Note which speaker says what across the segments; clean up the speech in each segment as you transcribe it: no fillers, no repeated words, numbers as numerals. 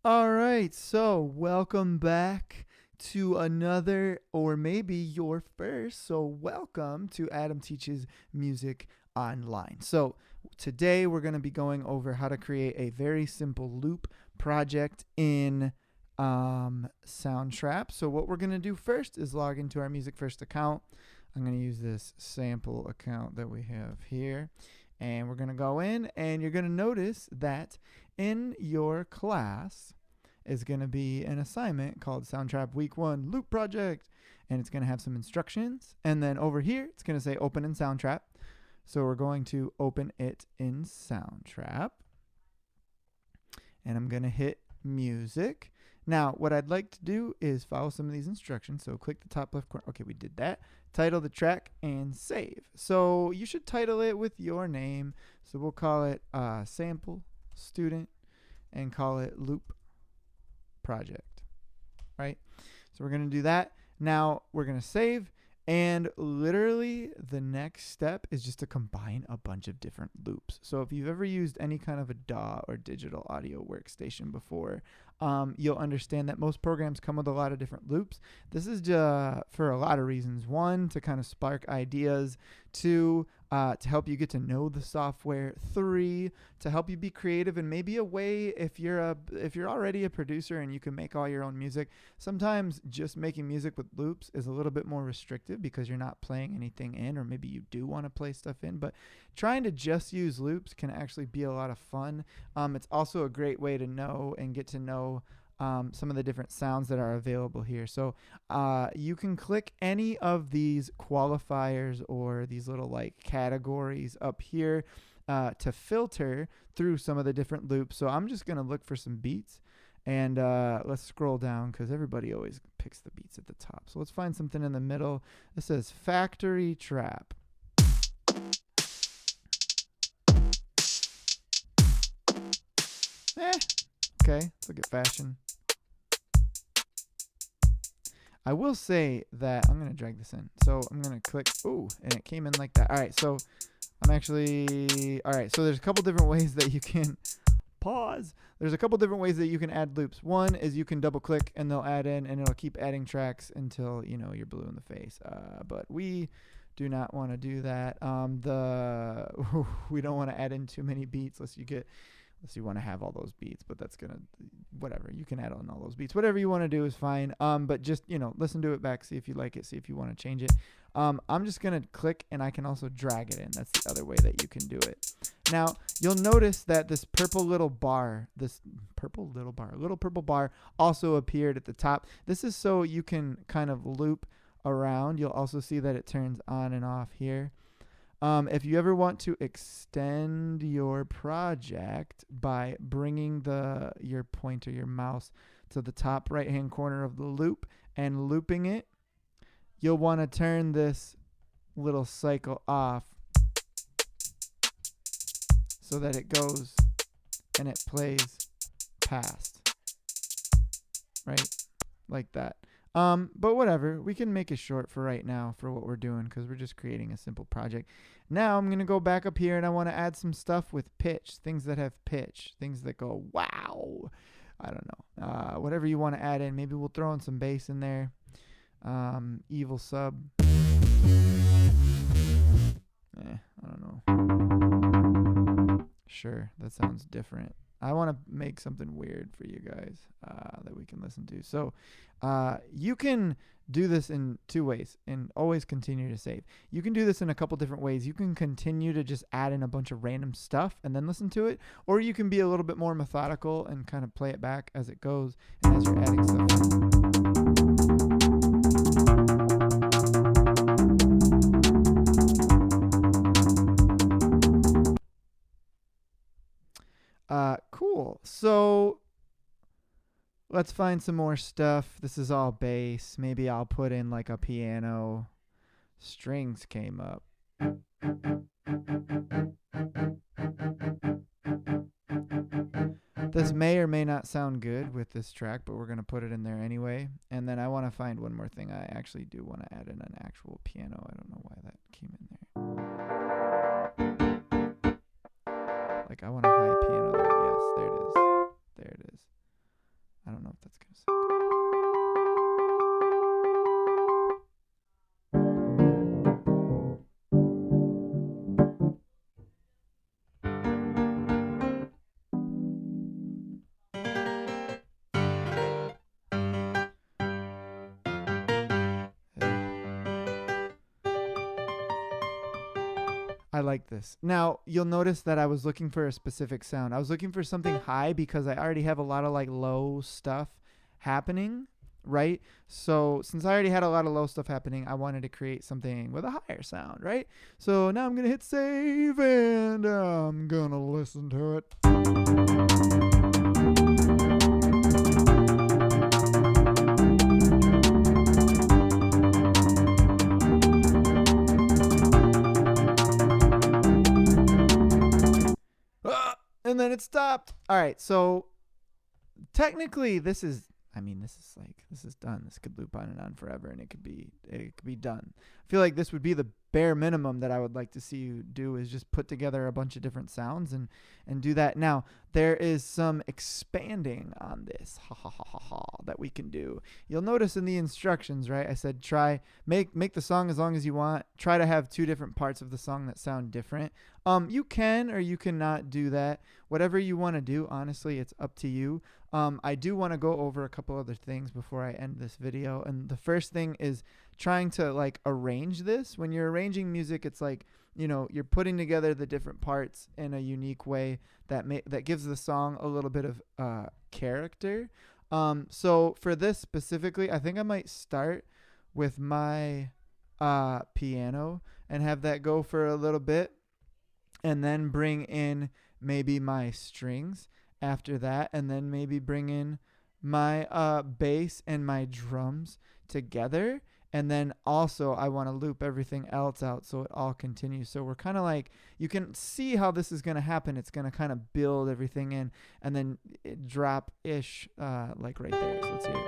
Speaker 1: All right, so welcome back to another, or maybe your first. So, welcome to Adam Teaches Music Online. So, today we're going to be going over how to create a very simple loop project in SoundTrap. So, what we're going to do first is log into our Music First account. I'm going to use this sample account that we have here. And we're going to go in, and you're going to notice that in your class is going to be an assignment called SoundTrap Week 1 Loop Project. And it's going to have some instructions. And then over here, it's going to say open in SoundTrap. So we're going to open it in SoundTrap. And I'm going to hit music. Now, what I'd like to do is follow some of these instructions. So click the top left corner. Okay, we did that. Title the track and save. So you should title it with your name. So we'll call it Sample Student and call it Loop Project, right? So we're going to do that. Now we're going to save. And literally the next step is just to combine a bunch of different loops. So if you've ever used any kind of a DAW or digital audio workstation before, you'll understand that most programs come with a lot of different loops. This is for a lot of reasons. One, to kind of spark ideas. Two, to help you get to know the software. Three, to help you be creative, and maybe a way if you're already a producer and you can make all your own music. Sometimes just making music with loops is a little bit more restrictive because you're not playing anything in, or maybe you do want to play stuff in, but trying to just use loops can actually be a lot of fun. It's also a great way to know and get to know some of the different sounds that are available here. So you can click any of these qualifiers or these little like categories up here to filter through some of the different loops. So I'm just going to look for some beats, and let's scroll down because everybody always picks the beats at the top. So let's find something in the middle. This says Factory Trap. Okay, let's look at fashion. I will say that I'm going to drag this in. So I'm going to click, ooh, and it came in like that. All right, so I'm actually, all right, so there's a couple different ways that you can pause. There's a couple different ways that you can add loops. One is you can double click and they'll add in, and it'll keep adding tracks until, you know, you're blue in the face. But we do not want to do that. We don't want to add in too many beats unless you want to have all those beats, but that's going to, whatever. You can add on all those beats. Whatever you want to do is fine. But just, you know, listen to it back, see if you like it, see if you want to change it. I'm just going to click, and I can also drag it in. That's the other way that you can do it. Now, you'll notice that this little purple bar also appeared at the top. This is so you can kind of loop around. You'll also see that it turns on and off here. If you ever want to extend your project by bringing your pointer, your mouse, to the top right-hand corner of the loop and looping it, you'll want to turn this little cycle off so that it goes and it plays past, right? Like that. But whatever, we can make it short for right now for what we're doing because we're just creating a simple project. Now I'm going to go back up here and I want to add some stuff with pitch, things that have pitch, things that go, wow. I don't know. Whatever you want to add in. Maybe we'll throw in some bass in there. Evil sub. I don't know. Sure, that sounds different. I want to make something weird for you guys that we can listen to. So you can do this in two ways and always continue to save. You can do this in a couple different ways. You can continue to just add in a bunch of random stuff and then listen to it, or you can be a little bit more methodical and kind of play it back as it goes and as you're adding stuff in. Cool. So let's find some more stuff. This is all bass. Maybe I'll put in like a piano. Strings came up. This may or may not sound good with this track, but we're going to put it in there anyway. And then I want to find one more thing. I actually do want to add in an actual piano. I don't know why that came in there. Like I want a high piano there. Yes, there it is. There it is. I don't know if that's gonna I like this. Now, you'll notice that I was looking for a specific sound. I was looking for something high because I already have a lot of like low stuff happening, right? So since I already had a lot of low stuff happening, I wanted to create something with a higher sound, right? So now I'm going to hit save and I'm going to listen to it. And then it stopped. All right, so technically this is done. This could loop on and on forever, and it could be done. I feel like this would be the bare minimum that I would like to see you do, is just put together a bunch of different sounds and do that. Now, there is some expanding on this that we can do. You'll notice in the instructions, right? I said make the song as long as you want. Try to have 2 different parts of the song that sound different. You can or you cannot do that. Whatever you want to do, honestly, it's up to you. I do want to go over a couple other things before I end this video. And the first thing is trying to like arrange this. When you're arranging music, it's like, you know, you're putting together the different parts in a unique way that gives the song a little bit of character. So for this specifically, I think I might start with my piano and have that go for a little bit, and then bring in maybe my strings after that, and then maybe bring in my bass and my drums together. And then also I want to loop everything else out so it all continues. So we're kind of like, you can see how this is going to happen. It's going to kind of build everything in and then drop-ish like right there. So let's hear it.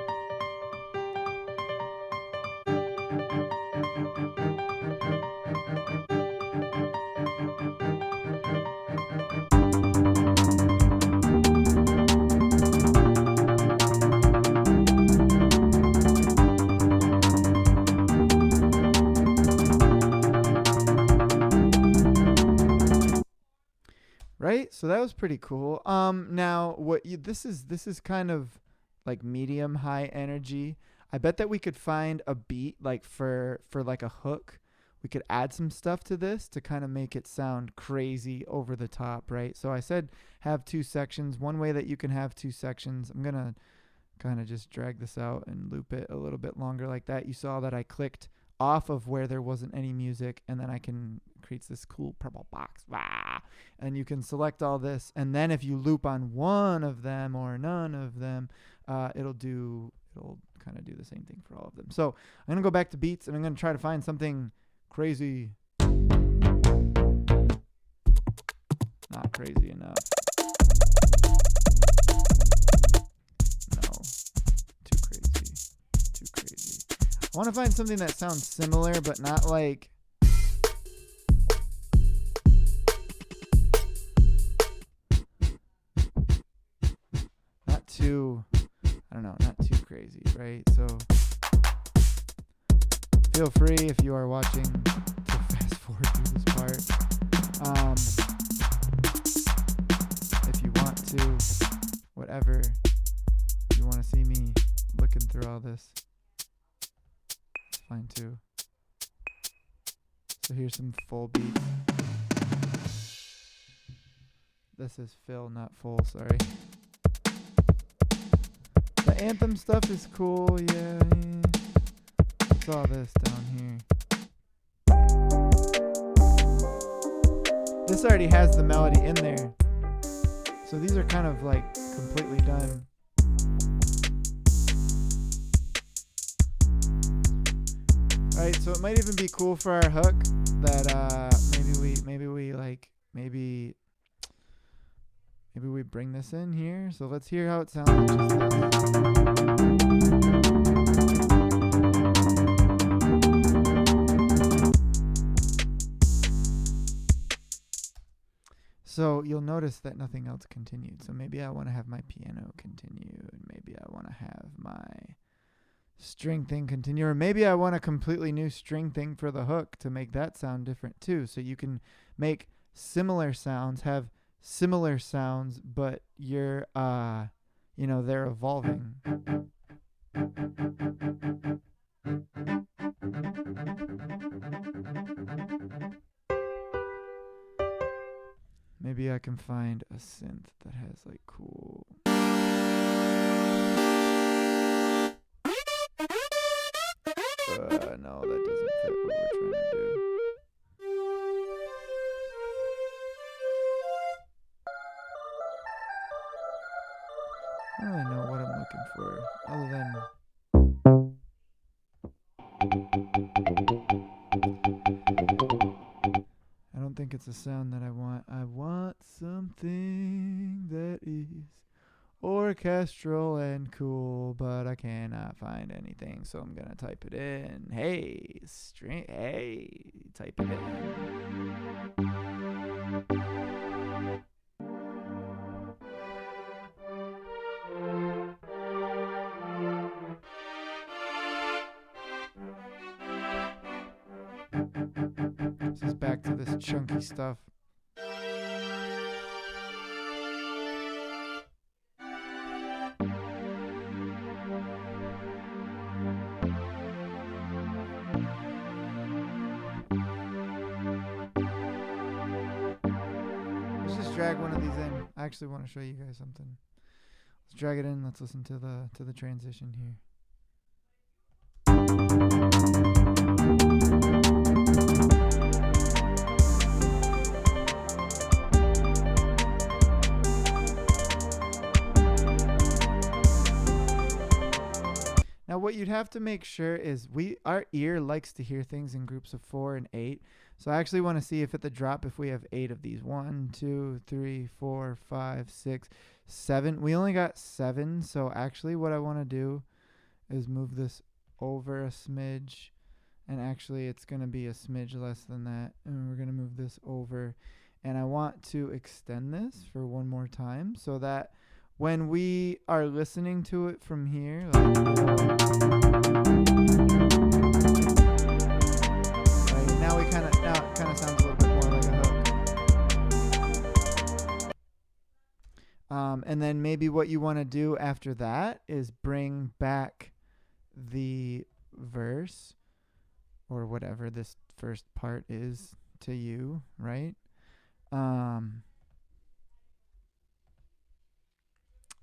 Speaker 1: Right? So that was pretty cool. Now this is kind of like medium high energy. I bet that we could find a beat like for like a hook. We could add some stuff to this to kind of make it sound crazy over the top, right? So I said have 2 sections. One way that you can have 2 sections, I'm going to kind of just drag this out and loop it a little bit longer like that. You saw that I clicked off of where there wasn't any music, and then I can create this cool purple box. And you can select all this, and then if you loop on one of them or none of them, it'll kind of do the same thing for all of them. So I'm going to go back to beats, and I'm going to try to find something crazy. Not crazy enough. No. Too crazy. Too crazy. I want to find something that sounds similar, but not like... not too... I don't know, not too crazy, right? So feel free, if you are watching, to fast forward through this part. If you want to, whatever. If you want to see me looking through all this, it's fine too. So here's some full beats. This is fill, not full, sorry. The anthem stuff is cool, yeah. What's all this down here? This already has the melody in there. So these are kind of like completely done. Alright, so it might even be cool for our hook that maybe we bring this in here. So let's hear how it sounds. Just this. So you'll notice that nothing else continued. So maybe I want to have my piano continue, and maybe I my string thing continue. Or maybe I want a completely new string thing for the hook to make that sound different too. So you can make similar sounds, have similar sounds, but you're, they're evolving. Maybe I can find a synth that has like cool. No, that doesn't fit what we're trying to do. I don't really know what I'm looking for, other than I don't think it's a sound that I want. I want something that is orchestral and cool, but I cannot find anything, so I'm gonna type it in. Hey, string. Hey, type it in. This is back to this chunky stuff. Let's just drag one of these in. I actually want to show you guys something. Let's drag it in. Let's listen to the transition here. Now what you'd have to make sure is our ear likes to hear things in groups of 4 and 8. So I actually want to see if at the drop, if we have 8 of these. 1, 2, 3, 4, 5, 6, 7. We only got 7. So actually what I want to do is move this over a smidge. And actually it's going to be a smidge less than that. And we're going to move this over. And I want to extend this for one more time so that when we are listening to it from here, like, right, now it kind of sounds a little bit more like a hook. And then maybe what you want to do after that is bring back the verse or whatever this first part is to you, right?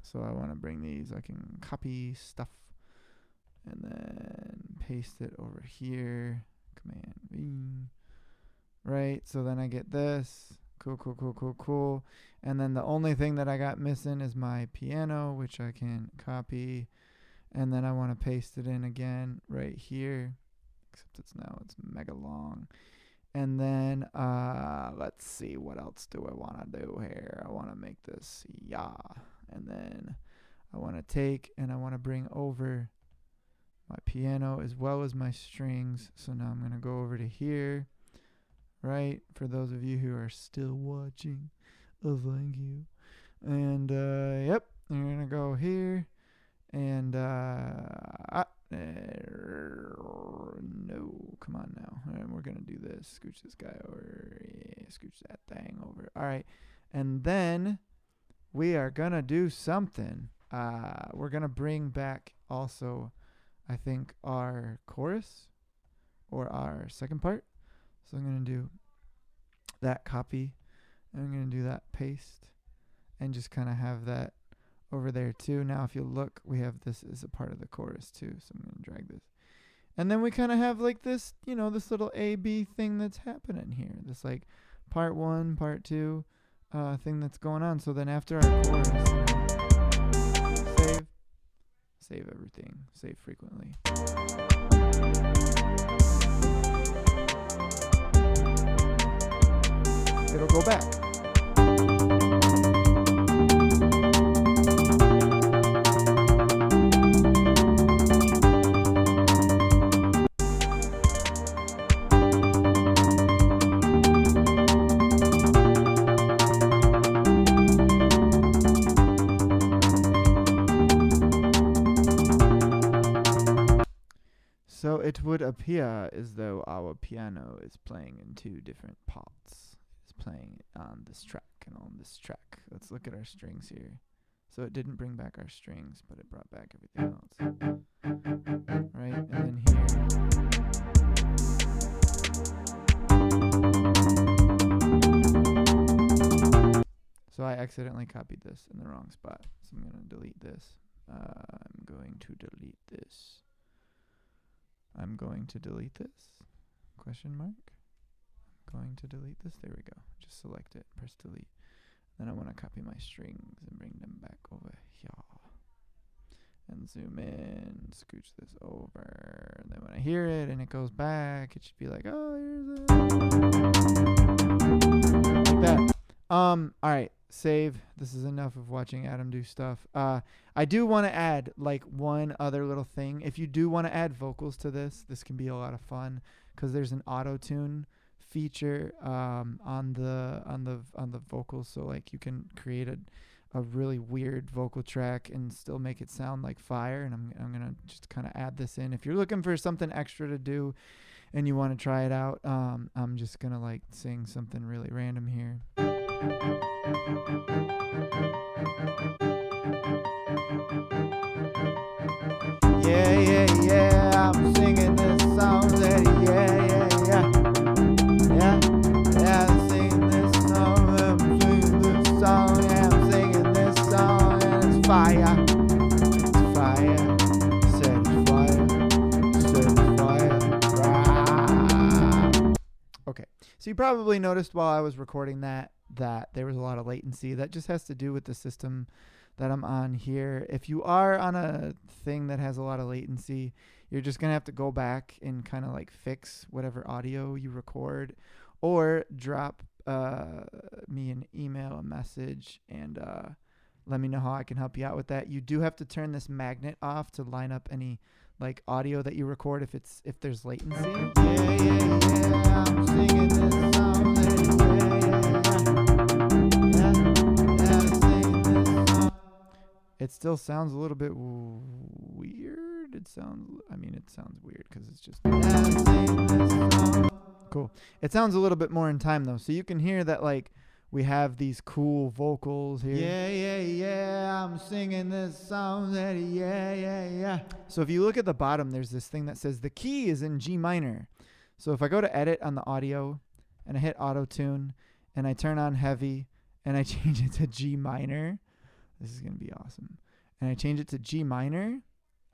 Speaker 1: So I want to bring these. I can copy stuff and then paste it over here. Command V. Right. So then I get this. Cool. And then the only thing that I got missing is my piano, which I can copy. And then I want to paste it in again right here. Except it's mega long. And then let's see, what else do I want to do here? I want to make this and then I want to take and I want to bring over my piano as well as my strings. So now I'm going to go over to here, right? For those of you who are still watching, thank you. And yep, I'm going to go here and no, come on now. And we're going to do this. Scooch this guy over. Yeah, scooch that thing over. All right. And then we are going to do something. We're going to bring back also, I think, our chorus or our second part. So I'm going to do that copy. And I'm going to do that paste. And just kind of have that over there too. Now if you look, we have this as a part of the chorus too. So I'm going to drag this. And then we kind of have like this, this little A-B thing that's happening here. This like part 1, part 2 thing that's going on. So then after our chorus, save everything, save frequently. It'll go back. So it would appear as though our piano is playing in two different parts. It's playing on this track and on this track. Let's look at our strings here. So it didn't bring back our strings, but it brought back everything else. Right, and then here. So I accidentally copied this in the wrong spot. So I'm going to delete this. I'm going to delete this. I'm going to delete this. Question mark. I'm going to delete this. There we go. Just select it. Press delete. Then I want to copy my strings and bring them back over here. And zoom in. Scooch this over. And then when I hear it and it goes back, it should be like, oh, here's it. Like that. Alright. Save. This is enough of watching Adam do stuff. I do want to add like one other little thing. If you do want to add vocals to this can be a lot of fun because there's an auto tune feature on the vocals. So like you can create a really weird vocal track and still make it sound like fire. And I'm gonna just kind of add this in. If you're looking for something extra to do and you want to try it out, I'm just gonna like sing something really random here. Yeah, yeah, yeah, I'm singing this song, Daddy, yeah, yeah, yeah. Yeah, yeah, I'm singing this song, I'm singing this song, yeah, I'm singing this song, and it's fire. It's fire, said it's fire, said it's fire. Rah. Okay, so you probably noticed while I was recording that there was a lot of latency. That just has to do with the system that I'm on here. If you are on a thing that has a lot of latency, you're just gonna have to go back and kind of like fix whatever audio you record, or drop me an email, a message, and let me know how I can help you out with that. You do have to turn this magnet off to line up any like audio that you record if there's latency. Yeah, yeah, yeah, I'm singing this song. It still sounds a little bit weird. It sounds weird because it's just cool. It sounds a little bit more in time though, so you can hear that like we have these cool vocals here. Yeah, yeah, yeah, I'm singing this song, Daddy, yeah, yeah, yeah. So if you look at the bottom, there's this thing that says the key is in G minor. So if I go to edit on the audio and I hit auto tune and I turn on heavy and I change it to G minor, this is going to be awesome. And I change it to G minor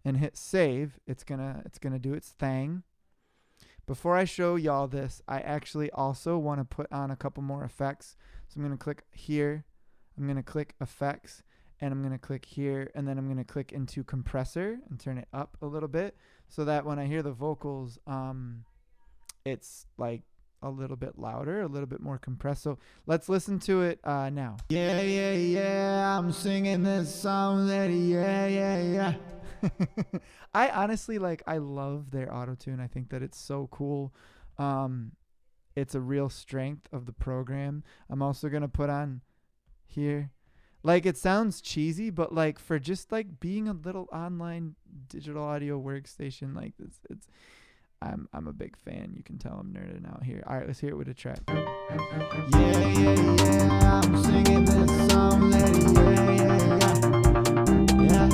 Speaker 1: and hit save. It's gonna do its thing. Before I show y'all this, I actually also want to put on a couple more effects. So I'm going to click here. I'm going to click effects, and I'm going to click here, and then I'm going to click into compressor and turn it up a little bit so that when I hear the vocals, it's like a little bit louder, a little bit more compressed. So let's listen to it now. Yeah, yeah, yeah, I'm singing this song, Daddy, yeah, yeah, yeah. I honestly I love their auto-tune. I think that it's so cool. It's a real strength of the program. I'm also going to put on here. Like, it sounds cheesy, but like for just like being a little online digital audio workstation like this, I'm a big fan. You can tell I'm nerding out here. All right, let's hear it with a track. Yeah, yeah, yeah, I'm singing this song, Daddy, yeah, yeah, yeah. Yeah,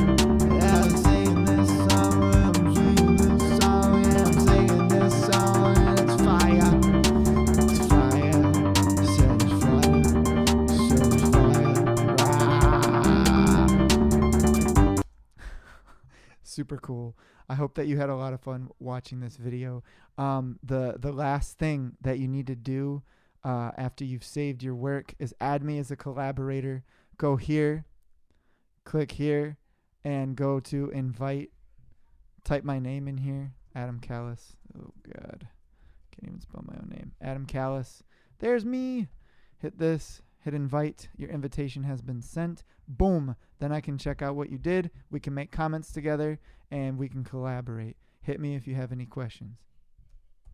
Speaker 1: yeah, I'm singing this song, I'm singing this song, yeah, I'm singing this song, and it's fire. It's fire, said it's fire, said it's fire. Rah. Super cool. I hope that you had a lot of fun watching this video. The last thing that you need to do after you've saved your work is add me as a collaborator. Go here, click here, and go to invite. Type my name in here, Adam Callis. Oh, God. Can't even spell my own name. Adam Callis. There's me. Hit this. Hit invite. Your invitation has been sent. Boom. Then I can check out what you did. We can make comments together, and we can collaborate. Hit me if you have any questions.